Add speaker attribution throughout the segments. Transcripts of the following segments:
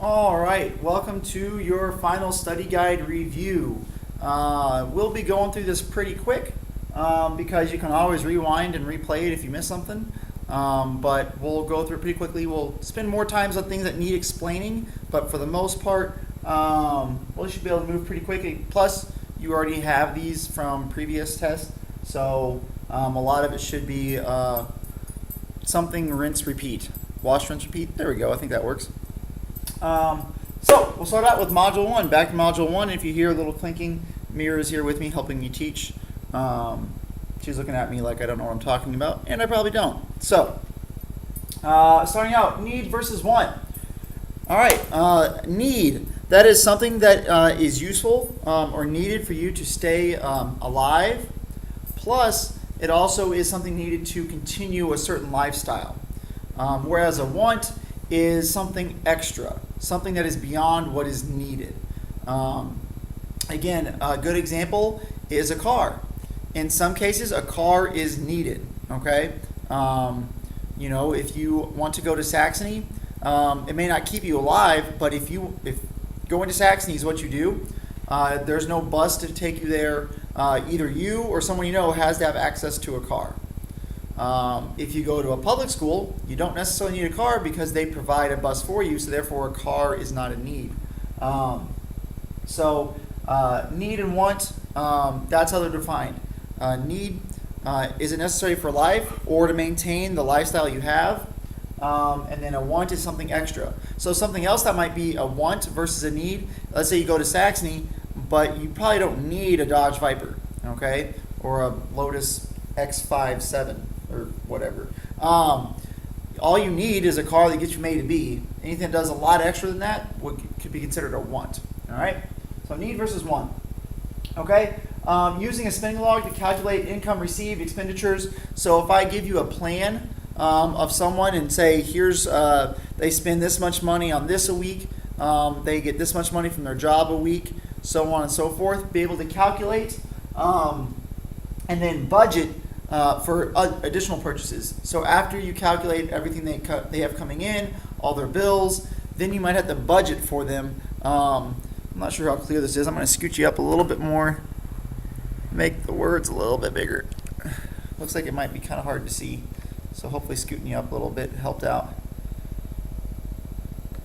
Speaker 1: All right, welcome to your final study guide review. We'll be going through this pretty quick because you can always rewind and replay it if you miss something. But we'll go through it pretty quickly. We'll spend more times on things that need explaining, but for the most part, we should be able to move pretty quickly. Plus, you already have these from previous tests, so a lot of it should be something rinse, repeat. Wash, rinse, repeat. There we go. I think that works. So we'll start out with Module 1. Back to Module 1. If you hear a little clinking, Mira is here with me helping me teach. She's looking at me like I don't know what I'm talking about, and I probably don't. So, starting out, need versus want. All right, need. That is something that is useful or needed for you to stay alive. Plus, it also is something needed to continue a certain lifestyle. Whereas a want is something extra, something that is beyond what is needed. Again, a good example is a car. In some cases, a car is needed, okay? If you want to go to Saxony, it may not keep you alive, but if going to Saxony is what you do, there's no bus to take you there. Either you or someone you know has to have access to a car. If you go to a public school, you don't necessarily need a car because they provide a bus for you, so therefore a car is not a need. Need and want, that's how they're defined. Need, is it necessary for life or to maintain the lifestyle you have? And then a want is something extra. So something else that might be a want versus a need, let's say you go to Saxony, but you probably don't need a Dodge Viper, okay? Or a Lotus X57 or whatever. All you need is a car that gets you from A to B. Anything that does a lot extra than that could be considered a want. All right? So need versus want. Okay? Using a spending log to calculate income received, expenditures. So if I give you a plan of someone and say, here's they spend this much money on this a week, they get this much money from their job a week, so on and so forth, be able to calculate and then budget for additional purchases. So after you calculate everything they have coming in, all their bills, then you might have to budget for them. I'm not sure how clear this is. I'm going to scoot you up a little bit more, make the words a little bit bigger. Looks like it might be kind of hard to see, so hopefully scooting you up a little bit helped out.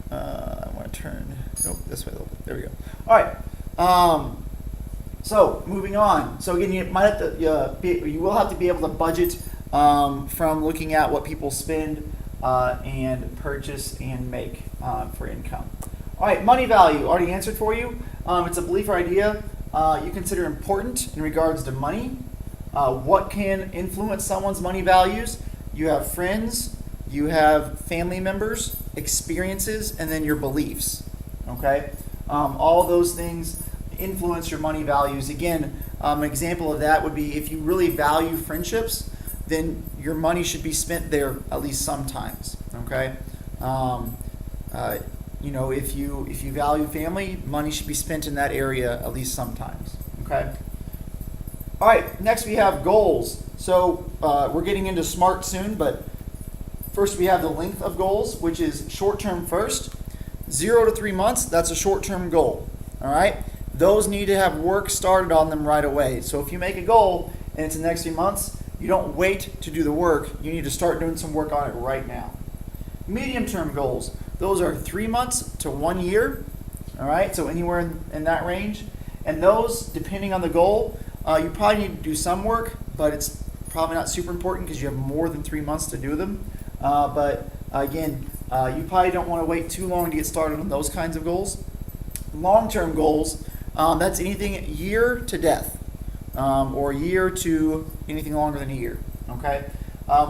Speaker 1: I want to turn this way a little bit. There we go. All right. So moving on. So again, you might have to you will have to be able to budget from looking at what people spend and purchase and make for income. All right, money value already answered for you. It's a belief or idea you consider important in regards to money. What can influence someone's money values? You have friends, you have family members, experiences, and then your beliefs. Okay, all of those things influence your money values. Again, an example of that would be if you really value friendships, then your money should be spent there at least sometimes. Okay, if you value family, money should be spent in that area at least sometimes. Okay. All right. Next we have goals. So we're getting into SMART soon, but first we have the length of goals, which is short-term first. 0 to 3 months. That's a short-term goal. All right. Those need to have work started on them right away. So if you make a goal and it's in the next few months, you don't wait to do the work. You need to start doing some work on it right now. Medium-term goals. Those are 3 months to 1 year. All right, so anywhere in that range. And those, depending on the goal, you probably need to do some work, but it's probably not super important because you have more than 3 months to do them. But again, you probably don't want to wait too long to get started on those kinds of goals. Long-term goals, that's anything year to death, or year to anything longer than a year. Okay,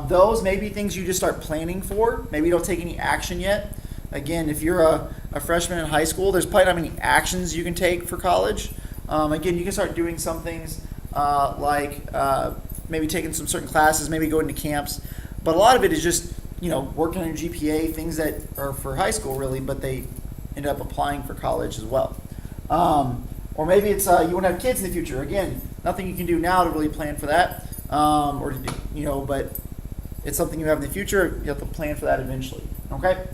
Speaker 1: those may be things you just start planning for. Maybe you don't take any action yet. Again, if you're a freshman in high school, there's probably not many actions you can take for college. Again, you can start doing some things like maybe taking some certain classes, maybe going to camps. But a lot of it is just working on your GPA, things that are for high school really, but they end up applying for college as well. Or maybe it's you want to have kids in the future. Again, nothing you can do now to really plan for that, or to do, but it's something you have in the future. You have to plan for that eventually. Okay.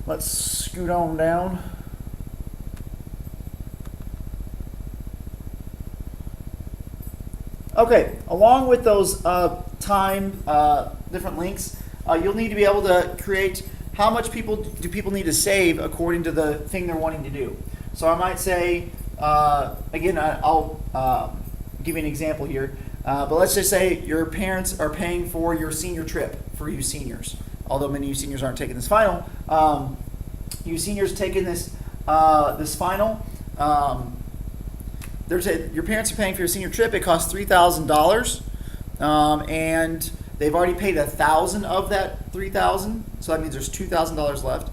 Speaker 1: Let's scoot on down. Okay, along with those different links, you'll need to be able to create how much do people need to save according to the thing they're wanting to do. So I might say, again, I'll give you an example here, but let's just say your parents are paying for your senior trip for you seniors. Although many of you seniors aren't taking this final, you seniors taking this final. Your parents are paying for your senior trip. It costs $3,000, and they've already paid $1,000 of that $3,000. So that means there's $2,000 left,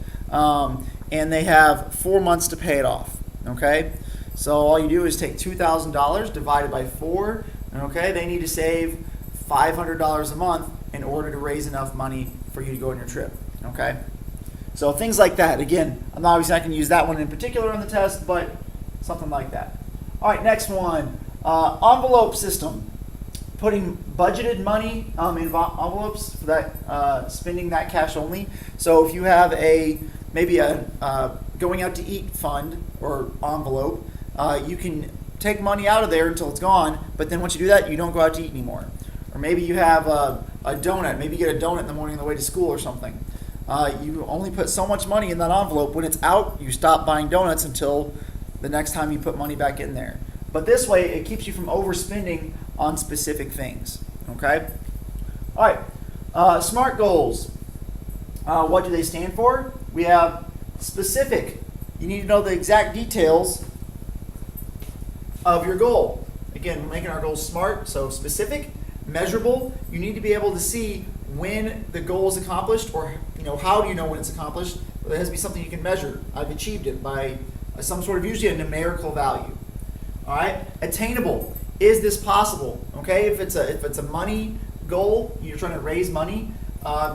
Speaker 1: and they have 4 months to pay it off. Okay, so all you do is take $2,000 divided by 4. Okay, they need to save $500 a month in order to raise enough money for you to go on your trip. Okay, so things like that. Again, I'm obviously not going to use that one in particular on the test, but something like that. All right, next one, envelope system. Putting budgeted money in envelopes for that, spending that cash only. So if you have maybe a going out to eat fund or envelope, you can take money out of there until it's gone, but then once you do that, you don't go out to eat anymore. Or maybe you have a donut. Maybe you get a donut in the morning on the way to school or something. You only put so much money in that envelope. When it's out, you stop buying donuts until the next time you put money back in there. But this way, it keeps you from overspending on specific things. Okay? All right. SMART goals. What do they stand for? We have specific. You need to know the exact details of your goal. Again, we're making our goals SMART, so specific, measurable. You need to be able to see when the goal is accomplished, or how do you know when it's accomplished? Well, there has to be something you can measure. I've achieved it by some sort of, usually a numerical value. All right, attainable. Is this possible? Okay, if it's a money goal, you're trying to raise money.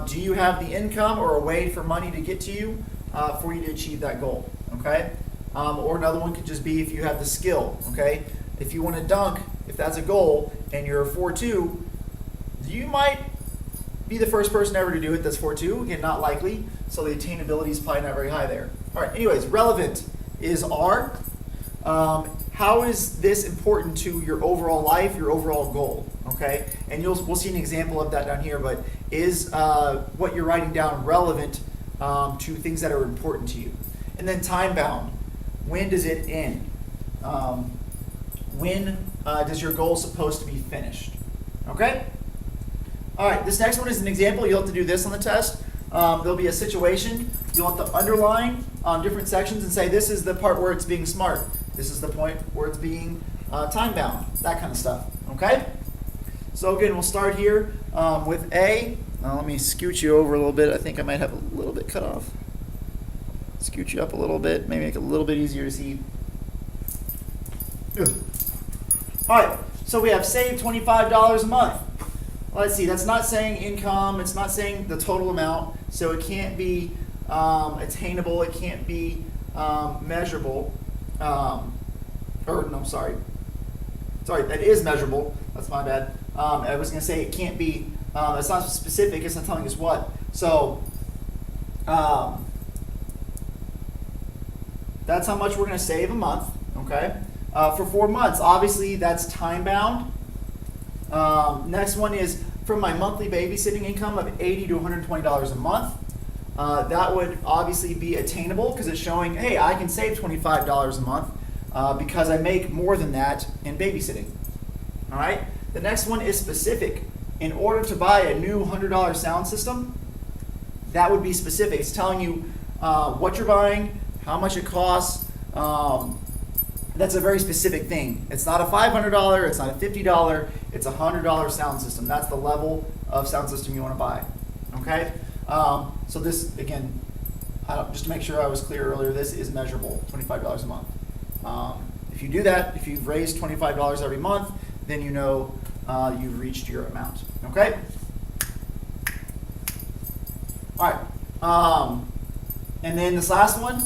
Speaker 1: Do you have the income or a way for money to get to you for you to achieve that goal? Okay, or another one could just be if you have the skill. Okay, if you want to dunk, if that's a goal, and you're a 4.2, you might be the first person ever to do it. That's 4.2. Again, not likely. So the attainability is probably not very high there. All right. Anyways, relevant is R. How is this important to your overall life, your overall goal? Okay, and we'll see an example of that down here. But is what you're writing down relevant to things that are important to you? And then time bound. When does it end? When does your goal supposed to be finished? Okay. All right. This next one is an example. You'll have to do this on the test. There'll be a situation. You'll have to underline on different sections and say this is the part where it's being smart. This is the point where it's being time bound, that kind of stuff. Okay? So again, we'll start here with A. Let me scoot you over a little bit. I think I might have a little bit cut off. Scoot you up a little bit, maybe make it a little bit easier to see. Ugh. All right, so we have saved $25 a month. Let's see, that's not saying income. It's not saying the total amount. So it can't be attainable. It can't be measurable. Sorry, that is measurable. That's my bad. I was going to say it can't be, it's not specific. It's not telling us what. So that's how much we're going to save a month. Okay. For 4 months, obviously that's time bound. Next one is from my monthly babysitting income of $80 to $120 a month. That would obviously be attainable because it's showing, hey, I can save $25 a month because I make more than that in babysitting. All right. The next one is specific. In order to buy a new $100 sound system, that would be specific. It's telling you what you're buying, how much it costs. That's a very specific thing. It's not a $500, it's not a $50, it's a $100 sound system. That's the level of sound system you want to buy. Okay? So this, again, just to make sure I was clear earlier, this is measurable, $25 a month. If you do that, if you've raised $25 every month, then you know you've reached your amount. Okay? All right. And then this last one,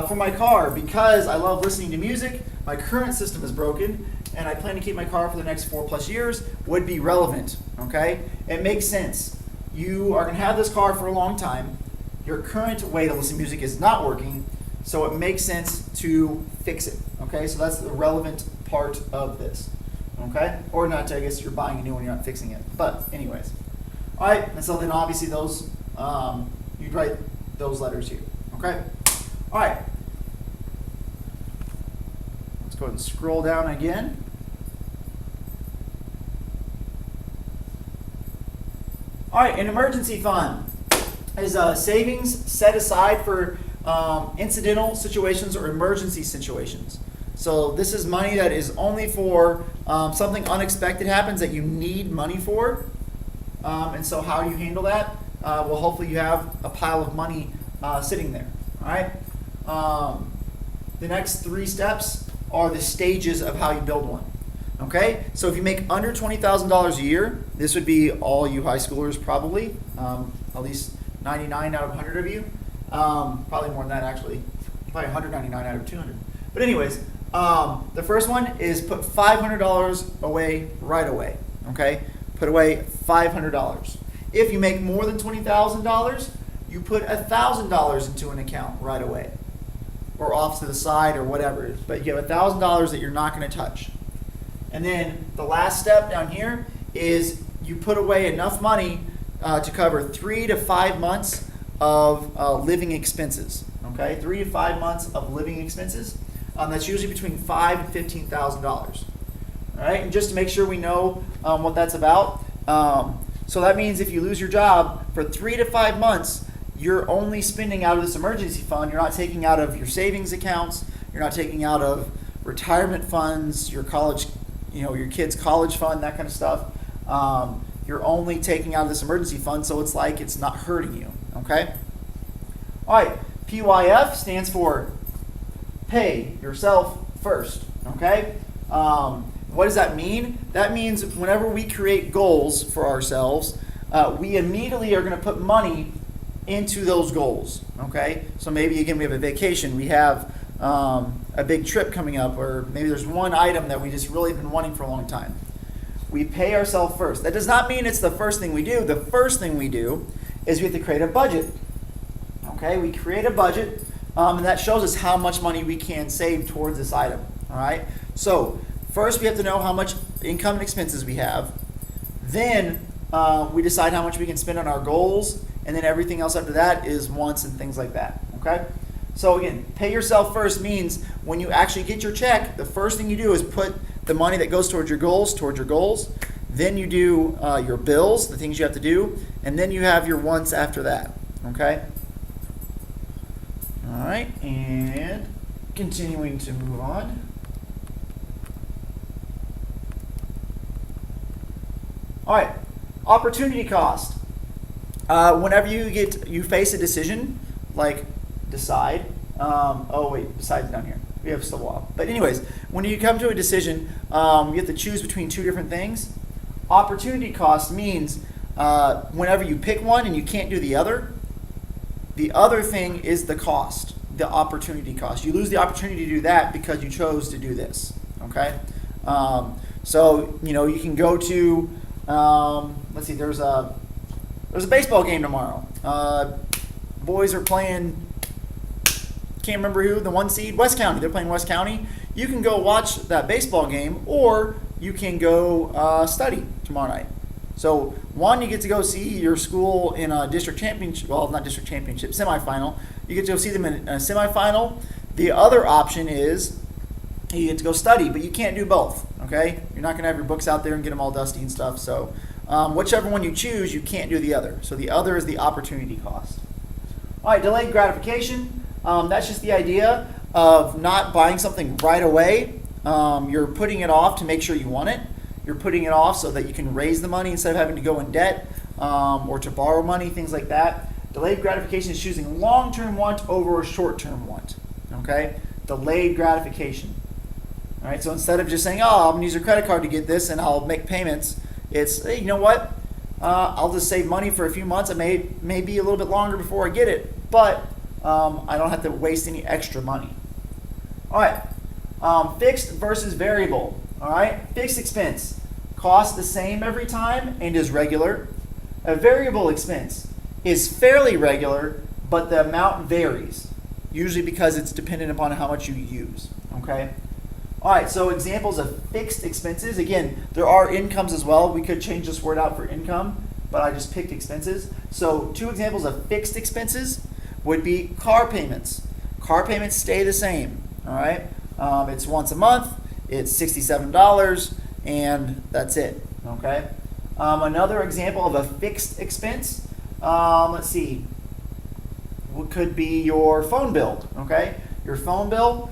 Speaker 1: for my car, because I love listening to music, my current system is broken, and I plan to keep my car for the next 4+ years, would be relevant. Okay? It makes sense. You are going to have this car for a long time. your current way to listen to music is not working, so it makes sense to fix it. Okay, so that's the relevant part of this. Okay, or not, I guess you're buying a new one, you're not fixing it. But anyways, all right, and so then obviously those, you'd write those letters here. Okay, all right. Let's go ahead and scroll down again. All right, an emergency fund is a savings set aside for incidental situations or emergency situations. So this is money that is only for something unexpected happens that you need money for. And so how do you handle that? Well, hopefully you have a pile of money sitting there. All right. The next 3 steps are the stages of how you build one. Okay, so if you make under $20,000 a year, this would be all you high schoolers probably, at least 99 out of 100 of you. Probably more than that actually, probably 199 out of 200. But anyways, the first one is put $500 away right away. Okay, put away $500. If you make more than $20,000, you put $1,000 into an account right away, or off to the side or whatever. But you have $1,000 that you're not going to touch. And then the last step down here is you put away enough money to cover 3 to 5 months of living expenses. Okay, 3 to 5 months of living expenses. That's usually between $5,000 and $15,000. All right, and just to make sure we know what that's about. So that means if you lose your job for 3 to 5 months, you're only spending out of this emergency fund. You're not taking out of your savings accounts. You're not taking out of retirement funds, your college, your kid's college fund, that kind of stuff. You're only taking out of this emergency fund, so it's like it's not hurting you. Okay. All right. PYF stands for pay yourself first. Okay. What does that mean? That means whenever we create goals for ourselves, we immediately are going to put money into those goals. Okay. So maybe again we have a vacation, we have a big trip coming up, or maybe there's one item that we just really been wanting for a long time. We pay ourselves first. That does not mean it's the first thing we do. The first thing we do is we have to create a budget. Okay, we create a budget, and that shows us how much money we can save towards this item. All right. So first we have to know how much income and expenses we have. Then we decide how much we can spend on our goals, and then everything else after that is wants and things like that. Okay. So again, pay yourself first means when you actually get your check, the first thing you do is put the money that goes towards your goals. Then you do your bills, the things you have to do, and then you have your wants after that. Okay? All right, and continuing to move on. All right, opportunity cost. Whenever you face a decision, like decide. Decide's down here. We have still a while. But anyways, when you come to a decision, you have to choose between 2 different things. Opportunity cost means whenever you pick one and you can't do the other thing is the cost, the opportunity cost. You lose the opportunity to do that because you chose to do this. Okay? So you can go to let's see. There's a baseball game tomorrow. Boys are playing. Can't remember who, the 1 seed, West County. They're playing West County. You can go watch that baseball game, or you can go study tomorrow night. So one, you get to go see your school in a district championship, well, not district championship, semifinal. You get to go see them in a semifinal. The other option is you get to go study, but you can't do both, okay? You're not going to have your books out there and get them all dusty and stuff. So whichever one you choose, you can't do the other. So the other is the opportunity cost. All right, delayed gratification. That's just the idea of not buying something right away. You're putting it off to make sure you want it. You're putting it off so that you can raise the money instead of having to go in debt or to borrow money, things like that. Delayed gratification is choosing long-term want over a short-term want. Okay? Delayed gratification. All right, so instead of just saying, I'm going to use your credit card to get this and I'll make payments, it's, hey, you know what? I'll just save money for a few months. It may be a little bit longer before I get it, but I don't have to waste any extra money. All right, fixed versus variable. All right, fixed expense costs the same every time and is regular. A variable expense is fairly regular but the amount varies, usually because it's dependent upon how much you use, okay? All right, so examples of fixed expenses. Again, there are incomes as well. We could change this word out for income, but I just picked expenses. So 2 examples of fixed expenses would be car payments. Car payments stay the same, all right? It's once a month, it's $67, and that's it, okay? Another example of a fixed expense, let's see, what could be your phone bill, okay? Your phone bill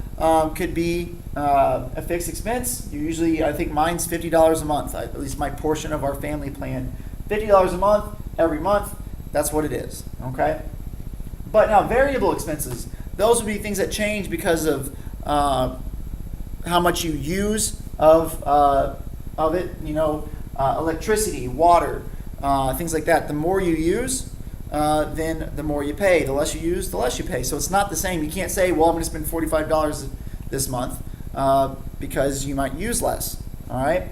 Speaker 1: could be a fixed expense. Usually, I think mine's $50 a month, at least my portion of our family plan. $50 a month, every month, that's what it is, okay? But now variable expenses, those would be things that change because of how much you use of it, electricity, water, things like that. The more you use, then the more you pay. The less you use, the less you pay. So it's not the same. You can't say, well, I'm going to spend $45 this month because you might use less. All right.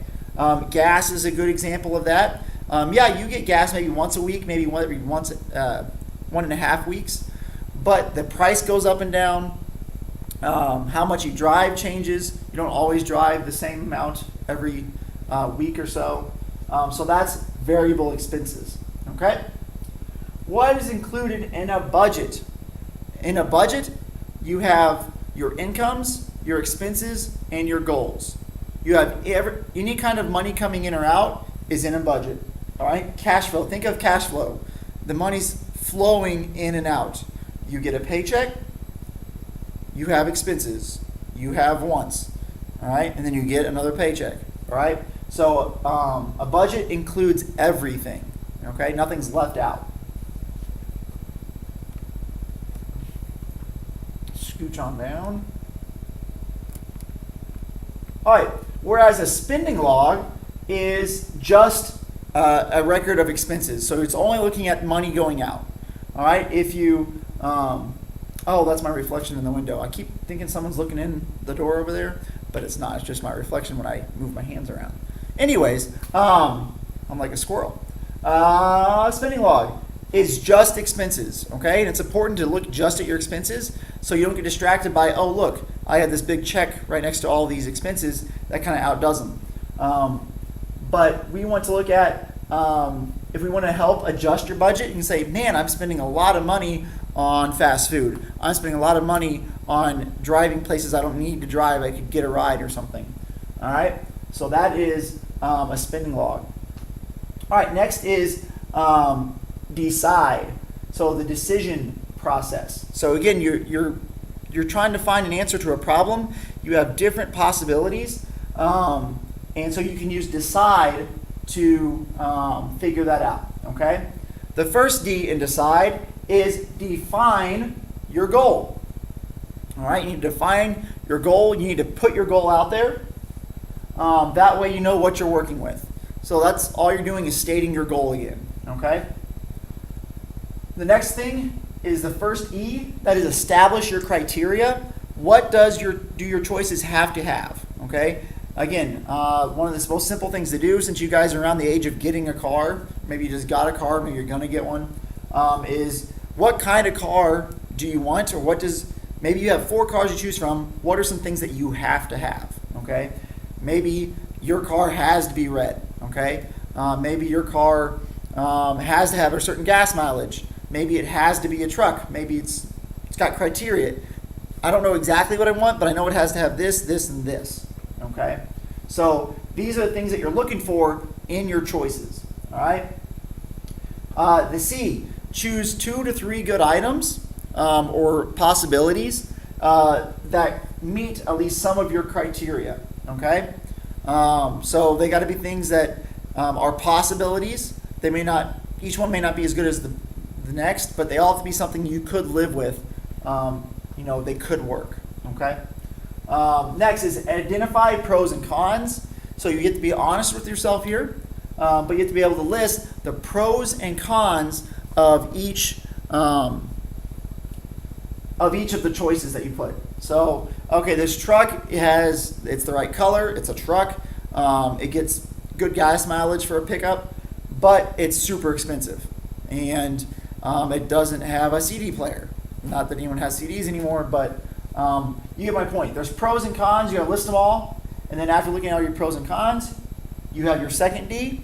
Speaker 1: Gas is a good example of that. Yeah, you get gas maybe once a week, maybe every 1.5 weeks, but the price goes up and down. How much you drive changes. You don't always drive the same amount every week or so. So that's variable expenses. Okay. What is included in a budget? In a budget, you have your incomes, your expenses, and your goals. You have any kind of money coming in or out is in a budget. All right, cash flow. Think of cash flow. The money's flowing in and out. You get a paycheck, you have expenses, you have wants. All right, and then you get another paycheck. All right, so a budget includes everything. Okay, nothing's left out. Scooch on down. All right, whereas a spending log is just a record of expenses. So it's only looking at money going out. All right, if you, oh, that's my reflection in the window. I keep thinking someone's looking in the door over there, but it's not. It's just my reflection when I move my hands around. Anyways, I'm like a squirrel. Spending log is just expenses, okay? And it's important to look just at your expenses so you don't get distracted by, oh, look, I had this big check right next to all these expenses. That kind of outdoes them. But we want to look at, if we want to help adjust your budget, you can say, man, I'm spending a lot of money on fast food. I'm spending a lot of money on driving places I don't need to drive. I could get a ride or something. All right? So that is a spending log. All right, next is decide. So the decision process. So again, you're trying to find an answer to a problem. You have different possibilities. And so you can use decide to figure that out, okay? The first D in decide is define your goal. All right, you need to define your goal. You need to put your goal out there. That way you know what you're working with. So that's all you're doing is stating your goal again, okay? The next thing is the first E, that is establish your criteria. What do your choices have to have, okay? Again, one of the most simple things to do, since you guys are around the age of getting a car, maybe you just got a car, maybe you're going to get one, is what kind of car do you want, or maybe you have 4 cars you choose from, what are some things that you have to have, okay? Maybe your car has to be red, okay? Maybe your car has to have a certain gas mileage. Maybe it has to be a truck. Maybe it's got criteria. I don't know exactly what I want, but I know it has to have this, this, and this. Okay, so these are the things that you're looking for in your choices. All right. The C, choose 2 to 3 good items or possibilities that meet at least some of your criteria. Okay, so they got to be things that are possibilities. Each one may not be as good as the next, but they all have to be something you could live with. They could work. Okay. Next is identify pros and cons. So you get to be honest with yourself here, but you have to be able to list the pros and cons of each of the choices that you put. So, okay, this truck it's the right color, it's a truck, it gets good gas mileage for a pickup, but it's super expensive. And It doesn't have a CD player. Not that anyone has CDs anymore, but you get my point. There's pros and cons. You gotta list them all. And then after looking at all your pros and cons, you have your second D,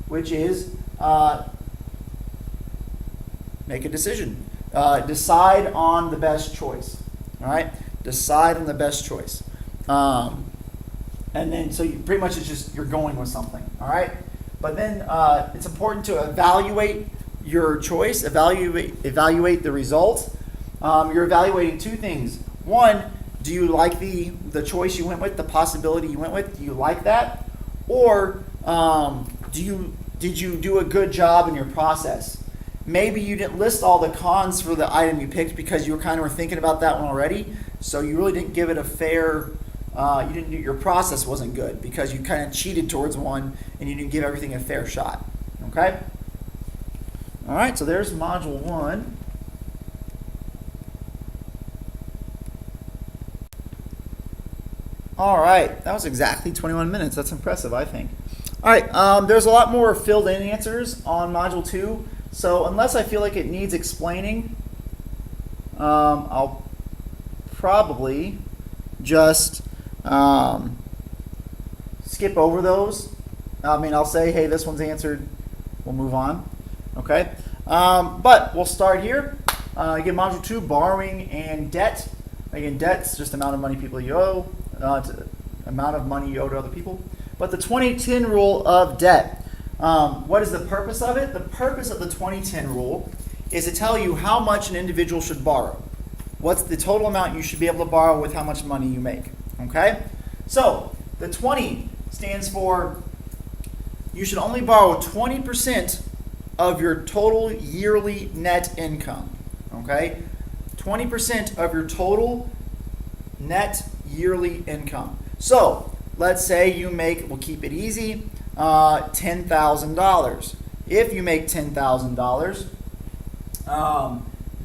Speaker 1: which is make a decision. Decide on the best choice. All right? Decide on the best choice. And then, so you, pretty much it's just you're going with something. All right? But then it's important to evaluate your choice, evaluate the result. You're evaluating two things. One, do you like the choice you went with, the possibility you went with? Do you like that? Or did you do a good job in your process? Maybe you didn't list all the cons for the item you picked because you were thinking about that one already. So you really didn't give it a fair, your process wasn't good because you kind of cheated towards one and you didn't give everything a fair shot. Okay? All right, so there's module 1. All right, that was exactly 21 minutes. That's impressive, I think. All right, there's a lot more filled-in answers on Module 2. So unless I feel like it needs explaining, I'll probably just skip over those. I mean, I'll say, hey, this one's answered. We'll move on. Okay? But we'll start here. Again, Module 2, borrowing and debt. Again, debt's just the amount of money people you owe. Amount of money you owe to other people. But the 20-10 rule of debt. What is the purpose of it? The purpose of the 20-10 rule is to tell you how much an individual should borrow. What's the total amount you should be able to borrow with how much money you make. Okay? So, the 20 stands for you should only borrow 20% of your total yearly net income. Okay? 20% of your total net yearly income. So, let's say you make, we'll keep it easy, $10,000. If you make $10,000,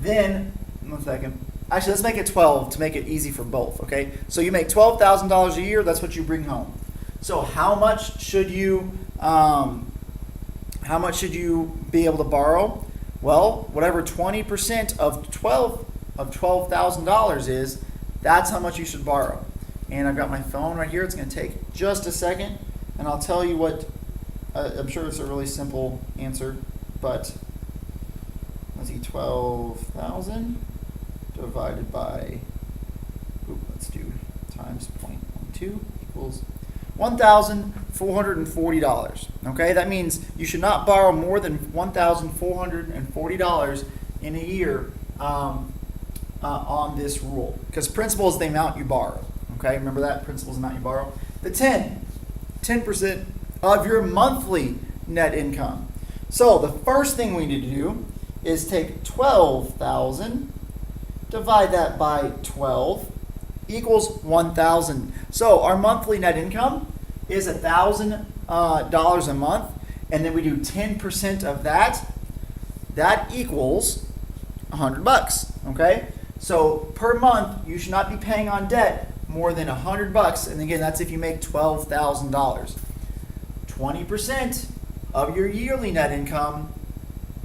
Speaker 1: then, 1 second. Actually, let's make it 12 to make it easy for both, okay? So you make $12,000 a year, that's what you bring home. So how much should you be able to borrow? Well, whatever 20% of $12,000 is, that's how much you should borrow. And I've got my phone right here. It's going to take just a second, and I'll tell you what. I'm sure it's a really simple answer, but let's see, 12,000 divided by, let's do times 0.12 equals $1,440. Okay, that means you should not borrow more than $1,440 in a year on this rule, because principal is the amount you borrow. Okay, remember that? Principal is the amount you borrow. The 10% of your monthly net income. So the first thing we need to do is take 12,000, divide that by 12, equals 1,000. So our monthly net income is $1,000 a month, and then we do 10% of that. That equals $100. Okay, so per month you should not be paying on debt more than $100, and again, that's if you make $12,000. 20% of your yearly net income,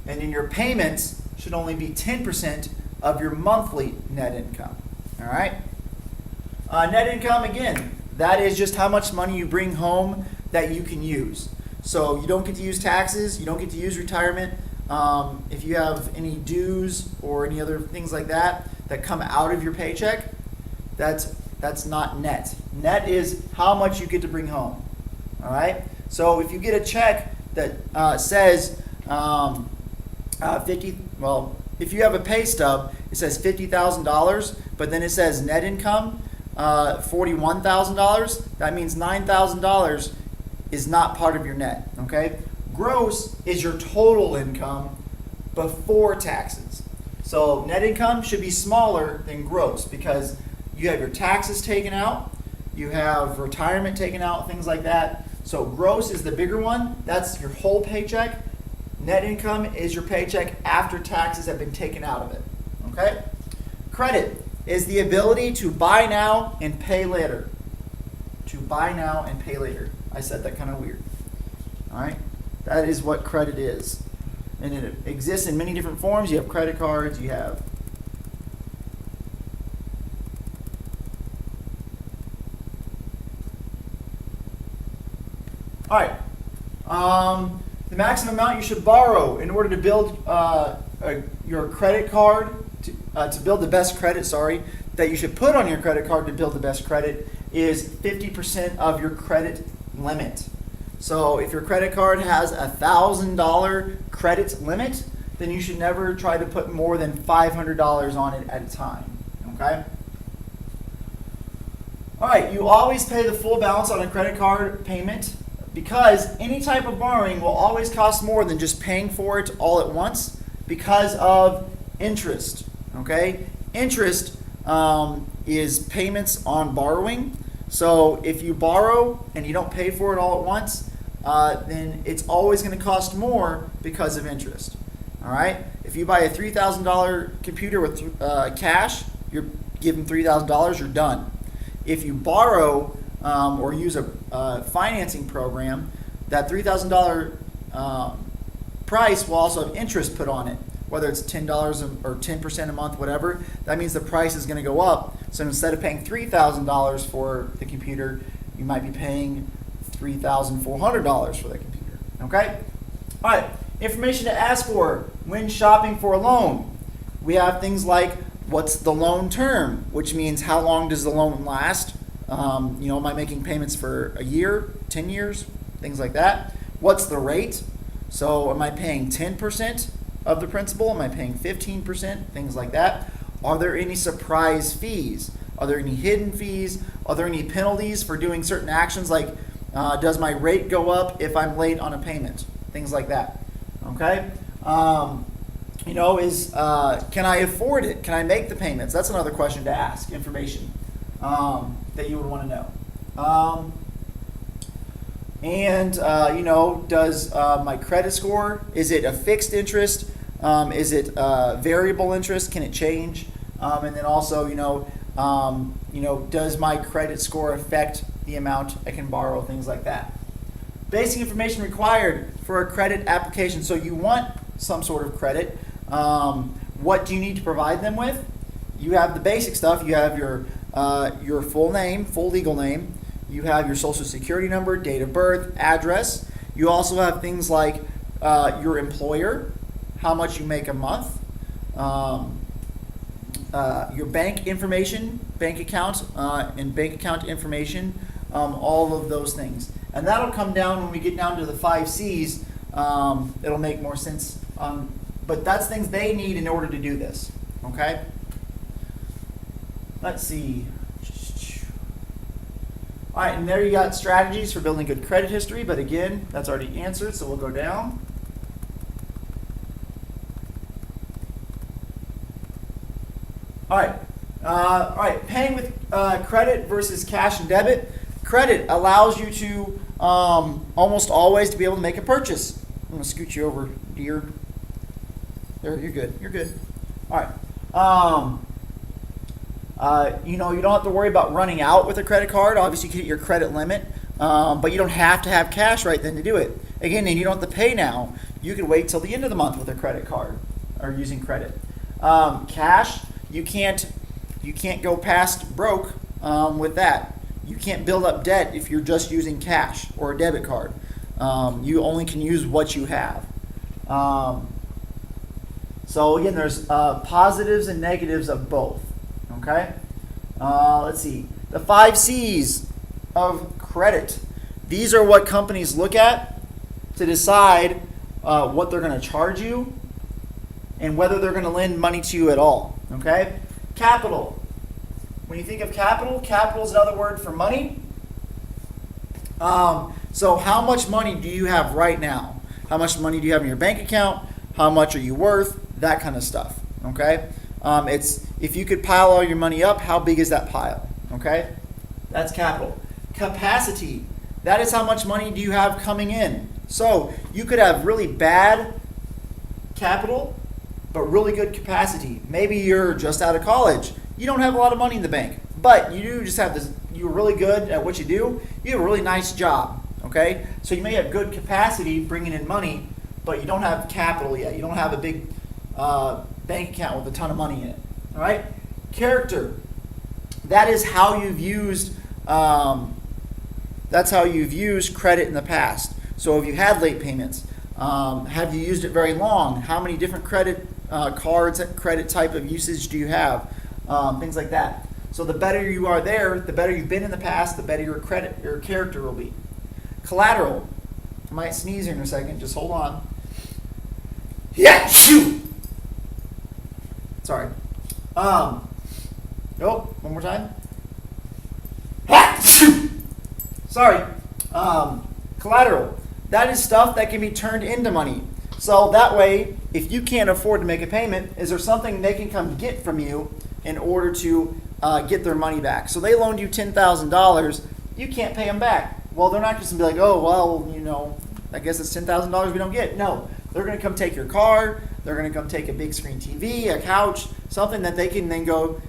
Speaker 1: and then your payments should only be 10% of your monthly net income. All right. Net income, again, that is just how much money you bring home that you can use. So you don't get to use taxes, you don't get to use retirement. If you have any dues or any other things like that that come out of your paycheck, that's not net. Net is how much you get to bring home. All right. So if you get a check that says 50, well, if you have a pay stub, it says $50,000, but then it says net income $41,000. That means $9,000 is not part of your net. Okay. Gross is your total income before taxes. So net income should be smaller than gross because you have your taxes taken out, you have retirement taken out, things like that. So gross is the bigger one. That's your whole paycheck. Net income is your paycheck after taxes have been taken out of it. Okay? Credit is the ability to buy now and pay later. To buy now and pay later. I said that kind of weird. All right? That is what credit is. and it exists in many different forms. You have credit cards, you have all right. The maximum amount you should borrow in order to build your credit card, to build the best credit, that you should put on your credit card to build the best credit is 50% of your credit limit. So if your credit card has a $1,000 credit limit, then you should never try to put more than $500 on it at a time, okay? All right, you always pay the full balance on a credit card payment, because any type of borrowing will always cost more than just paying for it all at once because of interest, okay? Interest is payments on borrowing. So if you borrow and you don't pay for it all at once, then it's always going to cost more because of interest, all right? If you buy a $3,000 computer with cash, you're given $3,000, you're done. If you borrow or use a financing program, that $3,000 price will also have interest put on it, whether it's $10 or 10% a month, whatever. That means the price is going to go up. So instead of paying $3,000 for the computer, you might be paying $3,400 for the computer. Okay? All right. Information to ask for when shopping for a loan. We have things like, what's the loan term, which means how long does the loan last? Am I making payments for a year, 10 years, things like that? What's the rate? So am I paying 10% of the principal? Am I paying 15%? Things like that. Are there any surprise fees? Are there any hidden fees? Are there any penalties for doing certain actions, like does my rate go up if I'm late on a payment? Things like that. Okay? Can I afford it? Can I make the payments? That's another question to ask, information that you would want to know. Does my credit score, is it a fixed interest? Is it variable interest? Can it change? And then also, does my credit score affect the amount I can borrow? Things like that. Basic information required for a credit application. So you want some sort of credit. What do you need to provide them with? You have the basic stuff. You have your full name, full legal name. You have your social security number, date of birth, address. You also have things like your employer, how much you make a month, your bank information, bank account, and bank account information, all of those things. And that'll come down when we get down to the 5 C's. It'll make more sense. But that's things they need in order to do this. Okay? Let's see. All right, and there you got strategies for building good credit history. But again, that's already answered, so we'll go down. All right, paying with credit versus cash and debit. Credit allows you to almost always to be able to make a purchase. I'm going to scoot you over, dear. There, you're good. You're good. All right. You don't have to worry about running out with a credit card. Obviously, you can hit your credit limit, but you don't have to have cash right then to do it. Again, and you don't have to pay now. You can wait till the end of the month with a credit card or using credit. Cash, you can't go past broke with that. You can't build up debt if you're just using cash or a debit card. You only can use what you have. So again, there's positives and negatives of both. Okay? Let's see. The 5 C's of credit. These are what companies look at to decide what they're going to charge you and whether they're going to lend money to you at all. Okay? Capital. When you think of capital, capital is another word for money. So how much money do you have right now? How much money do you have in your bank account? How much are you worth? That kind of stuff. Okay? It's if you could pile all your money up, how big is that pile? Okay? That's capital. Capacity. That is how much money do you have coming in. So you could have really bad capital, but really good capacity. Maybe you're just out of college. You don't have a lot of money in the bank, but you do just have this. You're really good at what you do. You have a really nice job. Okay? So you may have good capacity bringing in money, but you don't have capital yet. You don't have a big bank account with a ton of money in it. All right? Character. That is how you've used credit in the past. So if you had late payments, have you used it very long? How many different credit cards, credit type of usage do you have? Things like that. So the better you are there, the better you've been in the past, the better your character will be. Collateral. I might sneeze here in a second. Just hold on. Yeah, shoot. Sorry. Oh, one more time. Sorry. Collateral. That is stuff that can be turned into money. So that way, if you can't afford to make a payment, is there something they can come get from you in order to get their money back? So they loaned you $10,000. You can't pay them back. Well, they're not just going to be like, oh, well, I guess it's $10,000 we don't get. No, they're going to come take your car. They're going to come take a big screen TV, a couch, something that they can then go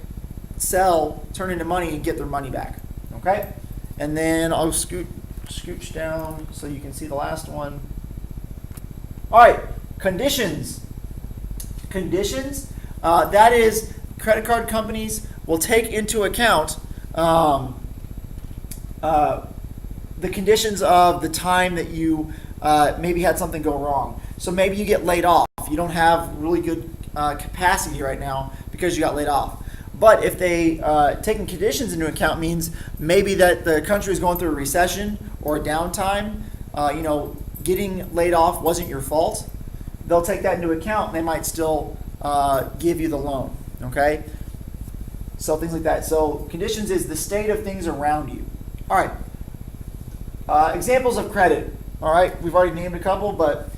Speaker 1: sell, turn into money, and get their money back. Okay? And then I'll scooch down so you can see the last one. All right, conditions. Conditions, that is credit card companies will take into account the conditions of the time that you maybe had something go wrong. So maybe you get laid off. You don't have really good capacity right now because you got laid off. But if they taking conditions into account means maybe that the country is going through a recession or a downtime, getting laid off wasn't your fault. They'll take that into account and they might still give you the loan. Okay? So things like that. So conditions is the state of things around you. All right. Examples of credit. All right. We've already named a couple, but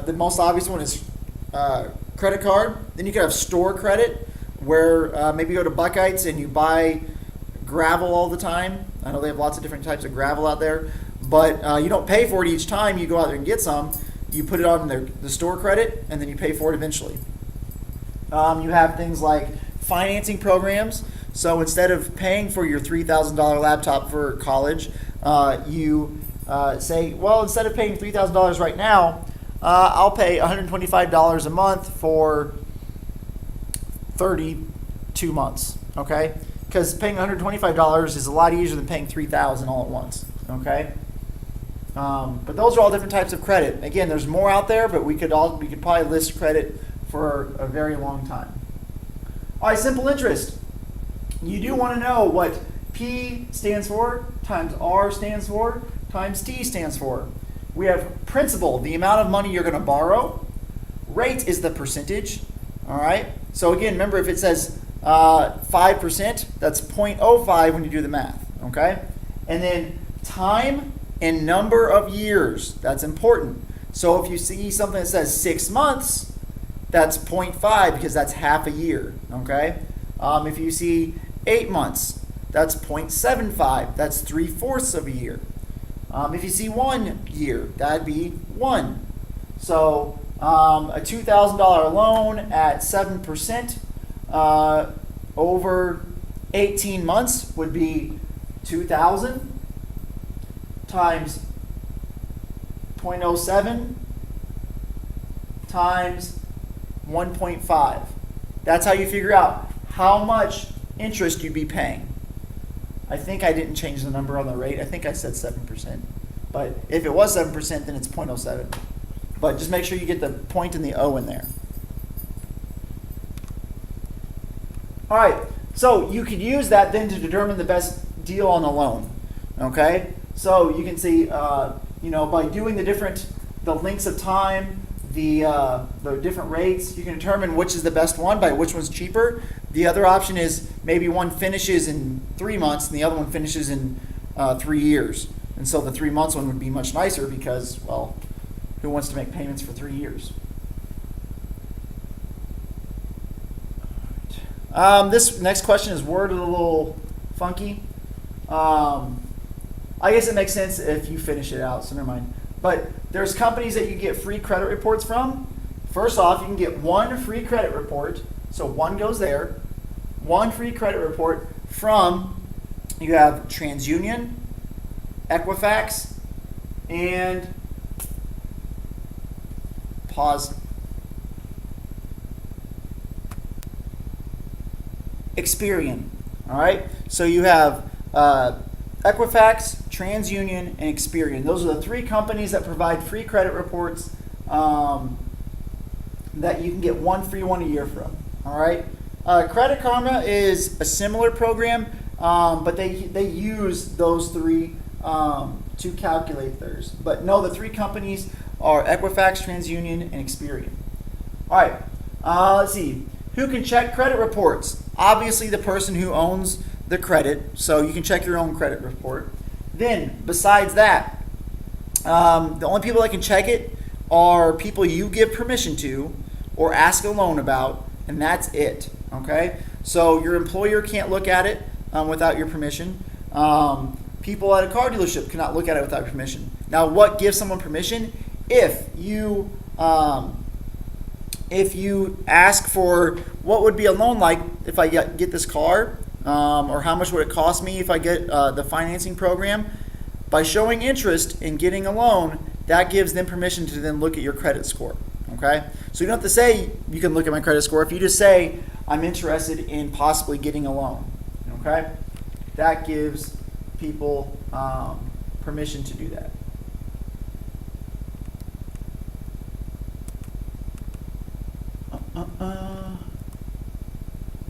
Speaker 1: the most obvious one is credit card. Then you could have store credit, where maybe you go to Buckeyes and you buy gravel all the time. I know they have lots of different types of gravel out there, but you don't pay for it each time you go out there and get some. You put it on the store credit, and then you pay for it eventually. You have things like financing programs. So instead of paying for your $3,000 laptop for college, you say, well, instead of paying $3,000 right now, I'll pay $125 a month for 32 months, okay? Because paying $125 is a lot easier than paying $3,000 all at once, okay? But those are all different types of credit. Again, there's more out there, but we could probably list credit for a very long time. All right, simple interest. You do want to know what P stands for, times R stands for, times T stands for. We have principal, the amount of money you're going to borrow. Rate is the percentage, all right? So again, remember if it says 5%, that's 0.05 when you do the math, okay? And then time and number of years, that's important. So if you see something that says 6 months, that's 0.5 because that's half a year, okay? If you see 8 months, that's 0.75, that's 3/4 of a year. If you see 1 year, that'd be 1. So a $2,000 loan at 7% over 18 months would be 2,000 times 0.07 times 1.5. That's how you figure out how much interest you'd be paying. I think I didn't change the number on the rate. I think I said 7%. But if it was 7%, then it's 0.07. But just make sure you get the point and the O in there. All right, so you could use that then to determine the best deal on the loan. Okay, so you can see, by doing the lengths of time, the different rates, you can determine which is the best one by which one's cheaper. The other option is maybe one finishes in 3 months and the other one finishes in 3 years. And so the 3 months one would be much nicer because, well, who wants to make payments for 3 years? This next question is worded a little funky. I guess it makes sense if you finish it out, so never mind. But there's companies that you get free credit reports from. First off, you can get one free credit report, so one goes there. One free credit report from, you have TransUnion, Equifax, and Pause. Experian. All right. So you have Equifax, TransUnion, and Experian. Those are the three companies that provide free credit reports that you can get one free one a year from. All right. Credit Karma is a similar program, but they use those three to calculate theirs. But no, the three companies are Equifax, TransUnion, and Experian. All right. Let's see. Who can check credit reports? Obviously, the person who owns the credit, so you can check your own credit report. Then, besides that, the only people that can check it are people you give permission to or ask a loan about, and that's it. Okay? So your employer can't look at it without your permission. People at a car dealership cannot look at it without permission. Now, what gives someone permission? If you ask for what would be a loan like if I get this car, or how much would it cost me if I get the financing program, by showing interest in getting a loan, that gives them permission to then look at your credit score. Okay? So you don't have to say you can look at my credit score. If you just say I'm interested in possibly getting a loan, okay, that gives people permission to do that.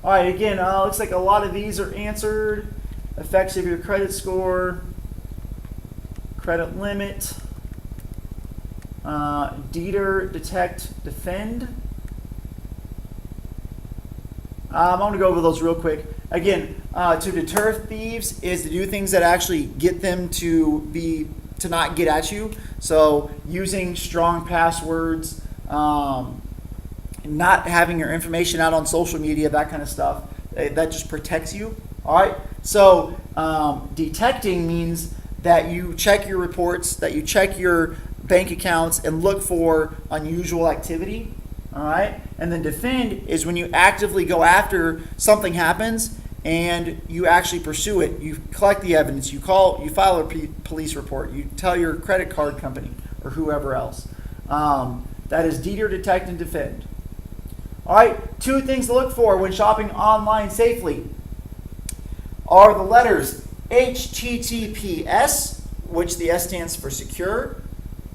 Speaker 1: All right, again, looks like a lot of these are answered. Effects of your credit score, credit limit, deter, detect, defend. I'm going to go over those real quick. Again, to deter thieves is to do things that actually get them to not get at you. So using strong passwords, not having your information out on social media, that kind of stuff, that just protects you. All right. So detecting means that you check your reports, that you check your bank accounts and look for unusual activity. All right. And then defend is when you actively go after something happens and you actually pursue it. You collect the evidence. You file a police report. You tell your credit card company or whoever else. That is deter, detect, and defend. All right, 2 things to look for when shopping online safely are the letters HTTPS, which the S stands for secure.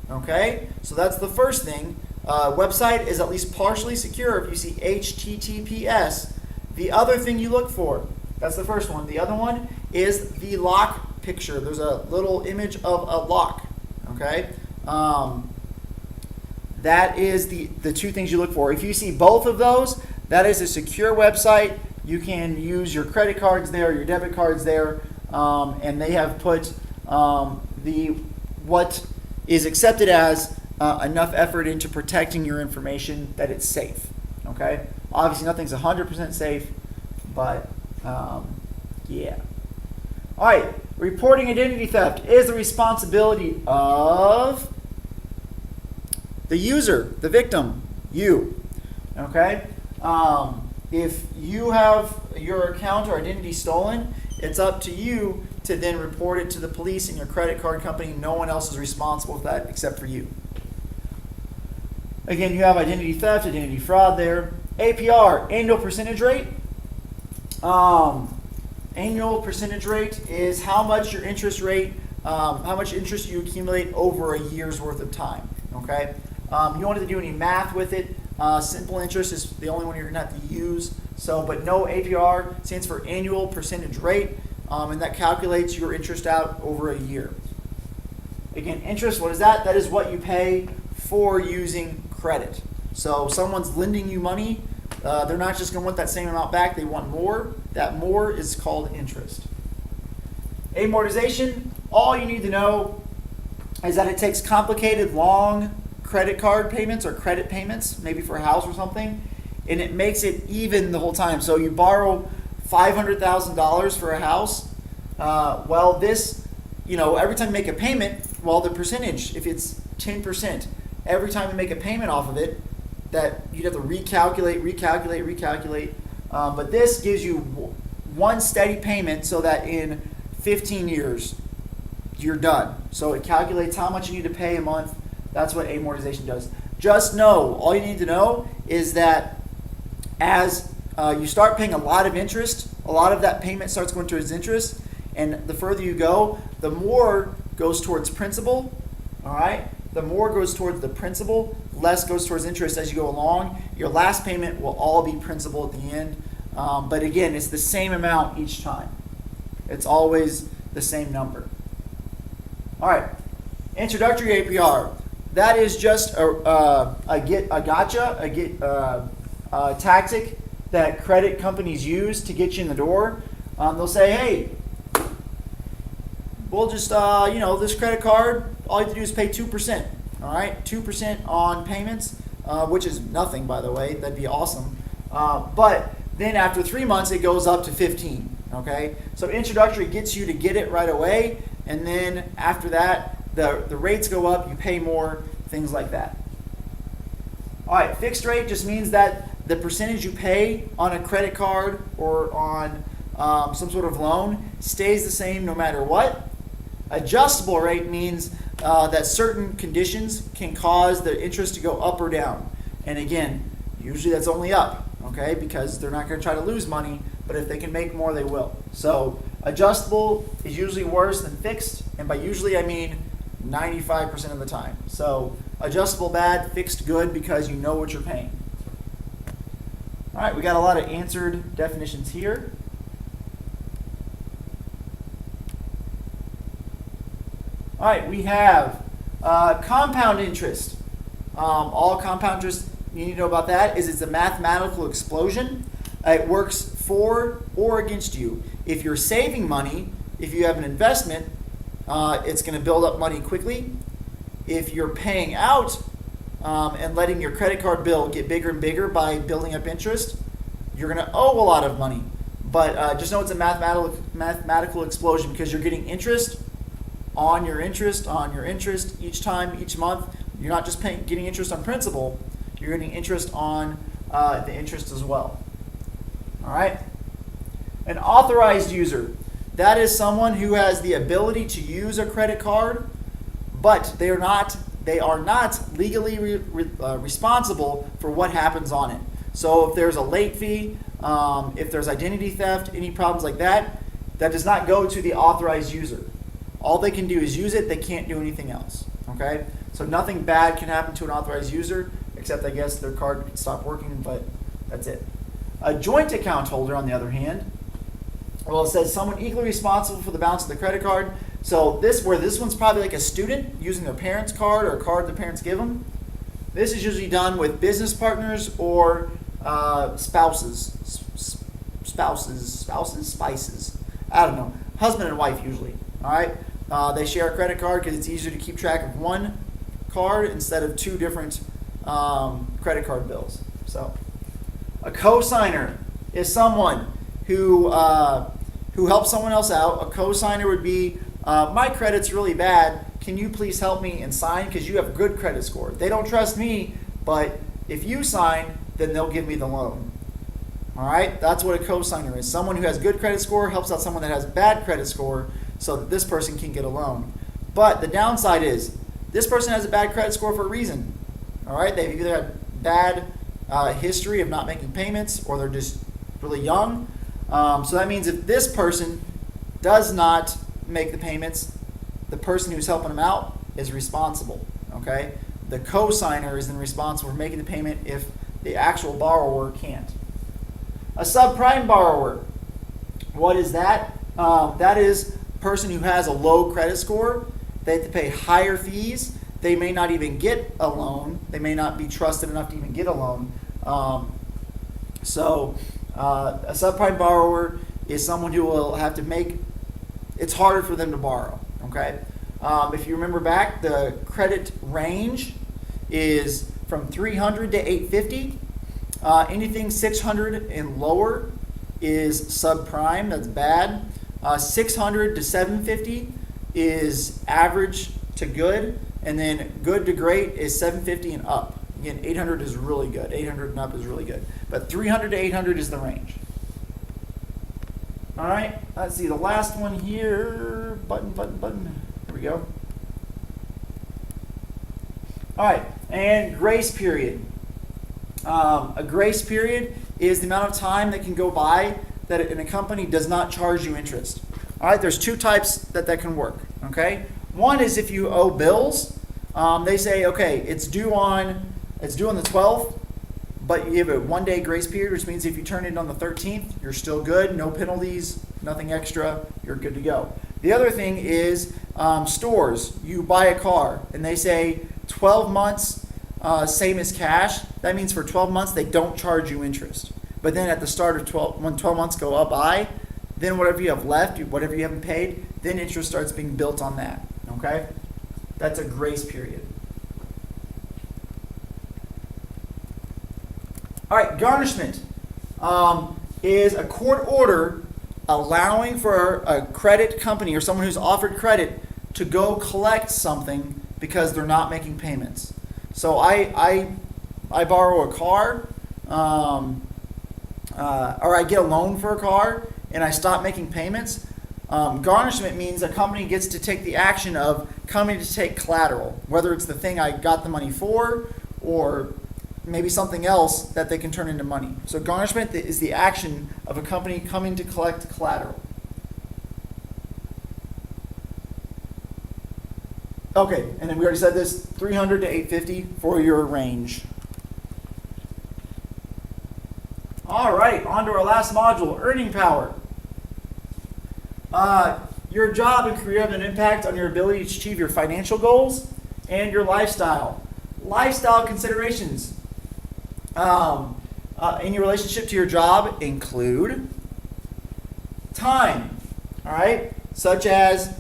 Speaker 1: Okay, so that's the first thing. Website is at least partially secure if you see HTTPS. The other thing you look for, that's the first one. The other one is the lock picture. There's a little image of a lock. Okay. That is the 2 things you look for. If you see both of those, that is a secure website. You can use your credit cards there, your debit cards there, and they have put what is accepted as enough effort into protecting your information that it's safe. Okay? Obviously, nothing's 100% safe, but yeah. All right. Reporting identity theft is the responsibility of the user, the victim, you. Okay? If you have your account or identity stolen, it's up to you to then report it to the police and your credit card company. No one else is responsible for that except for you. Again, you have identity theft, identity fraud there. APR, annual percentage rate. Annual percentage rate is how much your interest rate, how much interest you accumulate over a year's worth of time. Okay? You don't have to do any math with it. Simple interest is the only one you're going to have to use. So, but no, APR stands for annual percentage rate, and that calculates your interest out over a year. Again, interest, what is that? That is what you pay for using credit. So someone's lending you money, they're not just going to want that same amount back, they want more. That more is called interest. Amortization, all you need to know is that it takes complicated, long credit card payments or credit payments, maybe for a house or something, and it makes it even the whole time. So you borrow $500,000 for a house. Well, this, every time you make a payment, well, the percentage, if it's 10%, every time you make a payment off of it, that you'd have to recalculate. But this gives you one steady payment so that in 15 years, you're done. So it calculates how much you need to pay a month. That's what amortization does. just know, all you need to know is that as you start paying a lot of interest, a lot of that payment starts going towards interest, and the further you go, the more goes towards principal, all right? The more goes towards the principal, less goes towards interest as you go along. Your last payment will all be principal at the end, but again, it's the same amount each time. It's always the same number. All right, introductory APR. That is just a tactic that credit companies use to get you in the door. They'll say, hey, we'll just, this credit card, all you have to do is pay 2%. All right, 2% on payments, which is nothing, by the way. That'd be awesome. But then after 3 months, it goes up to 15. Okay, so introductory gets you to get it right away, and then after that, the rates go up, you pay more, things like that. All right, fixed rate just means that the percentage you pay on a credit card or on some sort of loan stays the same no matter what. Adjustable rate means that certain conditions can cause the interest to go up or down. And again, usually that's only up, okay, because they're not going to try to lose money, but if they can make more, they will. So adjustable is usually worse than fixed, and by usually I mean 95% of the time. So adjustable bad, fixed good, because you know what you're paying. All right, we got a lot of answered definitions here. All right, we have compound interest. All compound interest, you need to know about that is it's a mathematical explosion. It works for or against you. If you're saving money, if you have an investment, it's going to build up money quickly. If you're paying out and letting your credit card bill get bigger and bigger by building up interest, you're going to owe a lot of money. But just know it's a mathematical explosion because you're getting interest on your interest each time, each month. You're not just getting interest on principal, you're getting interest on the interest as well. All right. An authorized user. That is someone who has the ability to use a credit card, but they are not legally responsible for what happens on it. So if there's a late fee, if there's identity theft, any problems like that, that does not go to the authorized user. All they can do is use it. They can't do anything else. Okay? So nothing bad can happen to an authorized user, except I guess their card can stop working, but that's it. A joint account holder, on the other hand, well, it says someone equally responsible for the balance of the credit card. So this one's probably like a student using their parents' card or a card their parents give them. This is usually done with business partners or spouses. I don't know. Husband and wife usually. All right. They share a credit card because it's easier to keep track of one card instead of two different credit card bills. So, a co-signer is someone who helps someone else out. A co-signer would be, my credit's really bad. Can you please help me and sign because you have a good credit score? They don't trust me, but if you sign, then they'll give me the loan. All right, that's what a co-signer is. Someone who has good credit score helps out someone that has bad credit score so that this person can get a loan. But the downside is this person has a bad credit score for a reason. All right, they've either had bad history of not making payments or they're just really young. So that means if this person does not make the payments, the person who's helping them out is responsible. Okay, the co-signer is then responsible for making the payment if the actual borrower can't. A subprime borrower, what is that? That is a person who has a low credit score. They have to pay higher fees. They may not even get a loan. They may not be trusted enough to even get a loan. So a subprime borrower is someone who will have to make, it's harder for them to borrow. Okay. If you remember back, the credit range is from 300 to 850. Anything 600 and lower is subprime. That's bad. 600 to 750 is average to good, and then good to great is 750 and up. Again, 800 is really good. 800 and up is really good. But 300 to 800 is the range. All right, let's see the last one here. Button. Here we go. All right, And grace period. A grace period is the amount of time that can go by that a company does not charge you interest. All right, there's two types that can work. Okay, one is if you owe bills. They say, okay, it's due on the 12th, but you have a 1 day grace period, which means if you turn it on the 13th, you're still good, no penalties, nothing extra, you're good to go. The other thing is stores. You buy a car, and they say 12 months, same as cash. That means for 12 months, they don't charge you interest. But then at the start of when 12 months go by, then whatever you have left, whatever you haven't paid, then interest starts being built on that. Okay? That's a grace period. All right, garnishment is a court order allowing for a credit company or someone who's offered credit to go collect something because they're not making payments. So I borrow a car, or I get a loan for a car, and I stop making payments. Garnishment means a company gets to take the action of coming to take collateral, whether it's the thing I got the money for or maybe something else that they can turn into money. So garnishment is the action of a company coming to collect collateral. Okay, and then we already said this, 300 to 850 for your range. All right, on to our last module, earning power. Your job and career have an impact on your ability to achieve your financial goals and your lifestyle. Lifestyle considerations in your relationship to your job include time, all right? Such as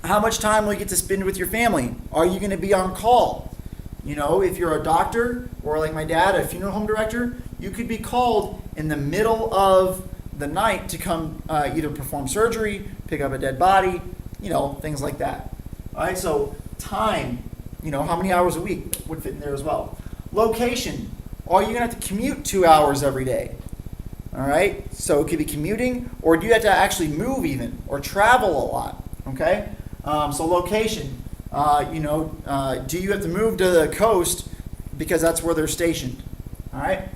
Speaker 1: how much time will you get to spend with your family? Are you going to be on call? You know, if you're a doctor or like my dad, a funeral home director, you could be called in the middle of the night to come either perform surgery, pick up a dead body, you know, things like that. All right, so time, you know, how many hours a week would fit in there as well. Location, are you going to have to commute 2 hours every day? All right, so it could be commuting, or do you have to actually move even, or travel a lot, okay? So location, do you have to move to the coast because that's where they're stationed, all right?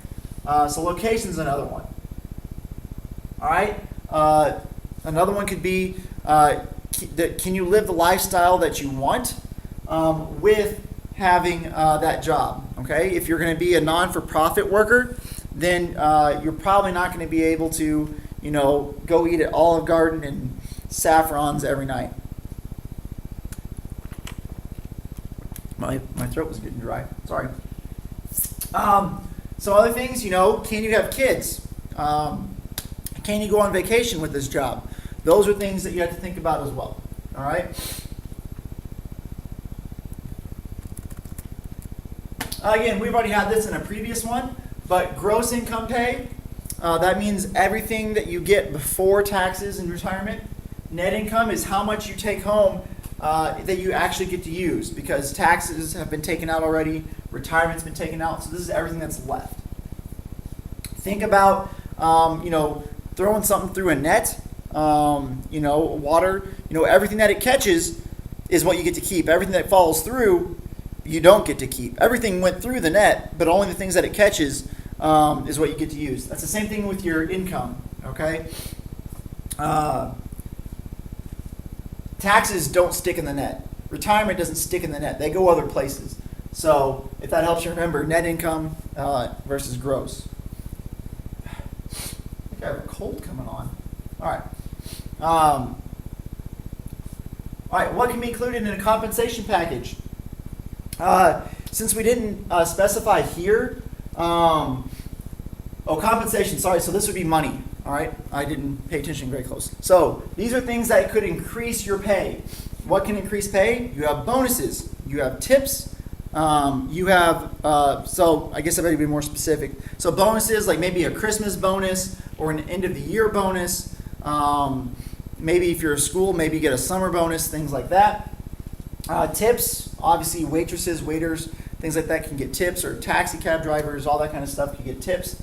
Speaker 1: So location's another one. All right. Another one could be, can you live the lifestyle that you want with having that job? Okay. If you're going to be a non-for-profit worker, then you're probably not going to be able to, go eat at Olive Garden and Saffron's every night. My throat was getting dry. Sorry. So other things, can you have kids? Can you go on vacation with this job? Those are things that you have to think about as well. All right? Again, we've already had this in a previous one, but gross income pay, that means everything that you get before taxes and retirement. Net income is how much you take home that you actually get to use, because taxes have been taken out already, retirement's been taken out, so this is everything that's left. Think about, throwing something through a net, water, everything that it catches is what you get to keep. Everything that falls through, you don't get to keep. Everything went through the net, but only the things that it catches is what you get to use. That's the same thing with your income, okay? Taxes don't stick in the net. Retirement doesn't stick in the net. They go other places. So if that helps you remember, net income versus gross. I have a cold coming on. All right. All right, what can be included in a compensation package? Since we didn't specify here, compensation, sorry, so this would be money. All right, I didn't pay attention very close. So these are things that could increase your pay. What can increase pay? You have bonuses, you have tips, you have, so I guess I better be more specific. So bonuses, like maybe a Christmas bonus or an end of the year bonus. Maybe if you're a school, maybe you get a summer bonus, things like that. Tips, obviously waitresses, waiters, things like that can get tips, or taxi cab drivers, all that kind of stuff can get tips.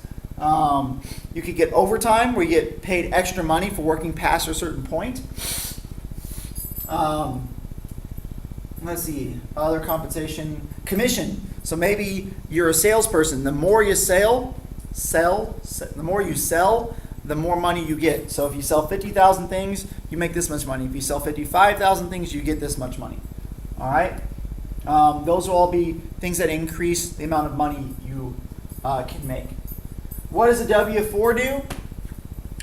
Speaker 1: You could get overtime where you get paid extra money for working past a certain point. Let's see, other compensation. Commission. So maybe you're a salesperson. The more you the more you sell, the more money you get. So if you sell 50,000 things, you make this much money. If you sell 55,000 things, you get this much money. All right? Those will all be things that increase the amount of money you can make. What does a W-4 do?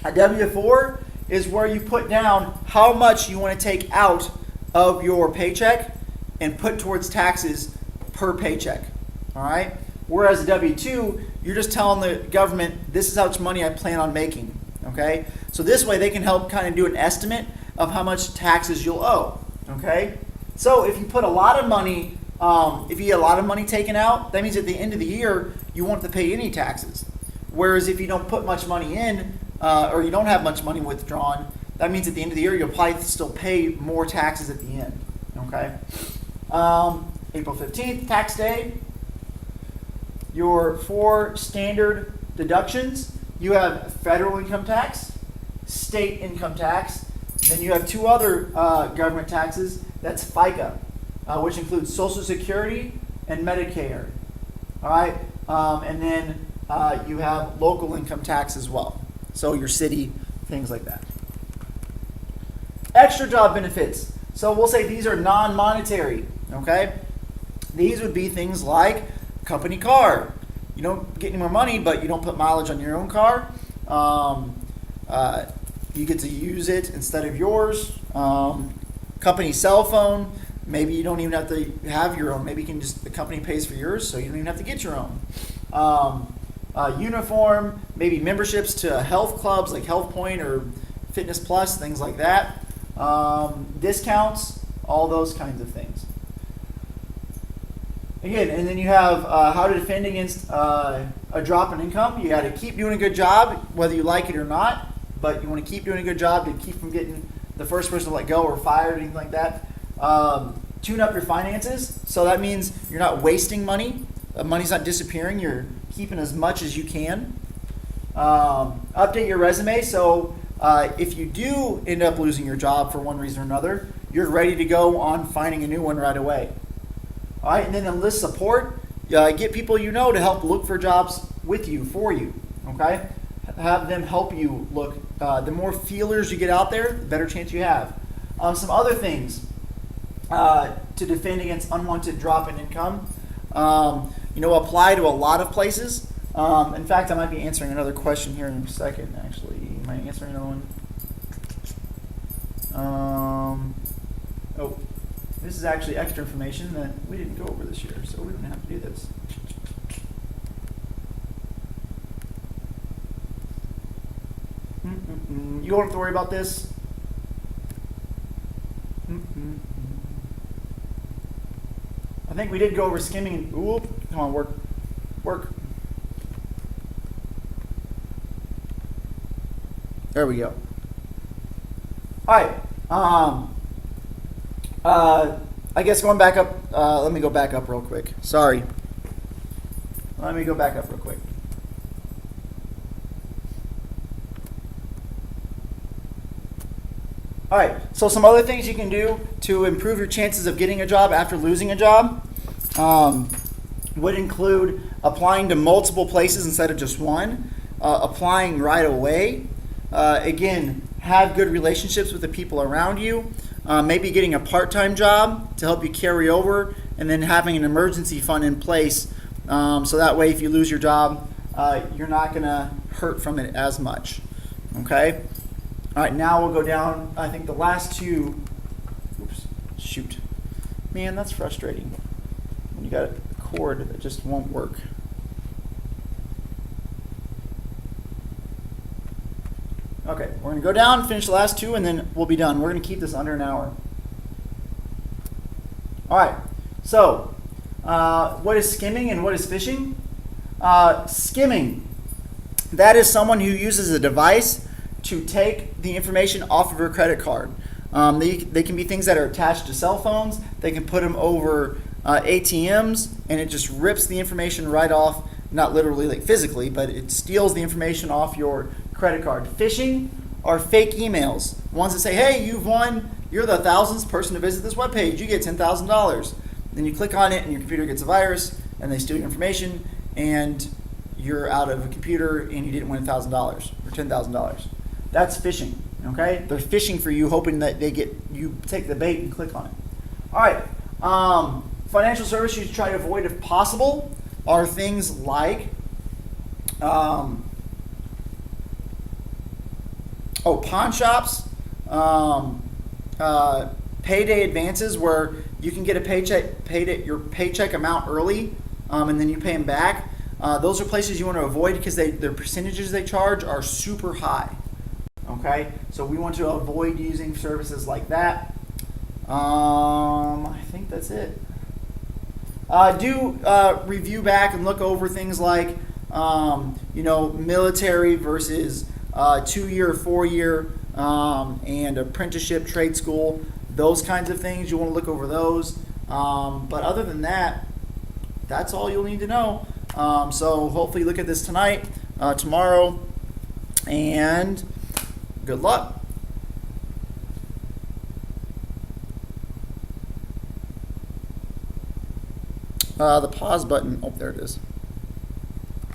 Speaker 1: A W-4 is where you put down how much you want to take out of your paycheck and put towards taxes per paycheck. All right? Whereas a W-2, you're just telling the government, this is how much money I plan on making. Okay? So this way they can help kind of do an estimate of how much taxes you'll owe. Okay? So if you put a lot of money, if you get a lot of money taken out, that means at the end of the year, you won't have to pay any taxes. Whereas if you don't put much money in, or you don't have much money withdrawn, that means at the end of the year, you'll probably still pay more taxes at the end. Okay? April 15th, tax day. Your 4 standard deductions. You have federal income tax, state income tax, then you have 2 other government taxes. That's FICA, which includes Social Security and Medicare. All right? And then you have local income tax as well. So your city, things like that. Extra job benefits. So we'll say these are non-monetary. Okay? These would be things like company car. You don't get any more money, but you don't put mileage on your own car. You get to use it instead of yours. Company cell phone. Maybe you don't even have to have your own. Maybe you can just, the company pays for yours, so you don't even have to get your own. Uniform. Maybe memberships to health clubs like Health Point or Fitness Plus, things like that. Discounts. All those kinds of things. Again, and then you have how to defend against a drop in income. You got to keep doing a good job, whether you like it or not. But you want to keep doing a good job to keep from getting the first person to let go or fired or anything like that. Tune up your finances. So that means you're not wasting money. Money's not disappearing. You're keeping as much as you can. Update your resume. So if you do end up losing your job for one reason or another, you're ready to go on finding a new one right away. All right, and then enlist support. Get people you know to help look for jobs with you, for you. Okay, have them help you look. The more feelers you get out there, the better chance you have. Some other things to defend against unwanted drop in income. Apply to a lot of places. In fact, I might be answering another question here in a second. Actually, am I answering another one? This is actually extra information that we didn't go over this year, so we don't have to do this. You don't have to worry about this. I think we did go over skimming. Ooh, come on, work. There we go. All right. I guess going back up, let me go back up real quick. Sorry. Let me go back up real quick. All right, so some other things you can do to improve your chances of getting a job after losing a job would include applying to multiple places instead of just one, applying right away. Again, have good relationships with the people around you. Maybe getting a part-time job to help you carry over, and then having an emergency fund in place so that way if you lose your job, you're not going to hurt from it as much. Okay? All right, now we'll go down, I think the last 2. Oops, shoot. Man, that's frustrating. When you got a cord that just won't work. Okay, we're going to go down, finish the last 2, and then we'll be done. We're going to keep this under an hour. All right, so what is skimming and what is phishing? Skimming, that is someone who uses a device to take the information off of your credit card. They can be things that are attached to cell phones. They can put them over ATMs, and it just rips the information right off, not literally like physically, but it steals the information off your credit card. Phishing are fake emails, ones that say, hey, you've won, you're the 1,000th person to visit this webpage, you get $10,000. then you click on it and your computer gets a virus and they steal your information and you're out of a computer and you didn't win $1,000 or $10,000. That's phishing, okay? They're phishing for you, hoping that you take the bait and click on it. All right, financial services you try to avoid if possible are things like pawn shops, payday advances where you can get your paycheck amount early and then you pay them back. Those are places you want to avoid because their percentages they charge are super high. Okay, so we want to avoid using services like that. I think that's it. Do review back and look over things like military versus 2-year, 4-year, and apprenticeship, trade school, those kinds of things. You want to look over those. But other than that, that's all you'll need to know. So hopefully look at this tonight, tomorrow, and good luck. The pause button, oh, there it is.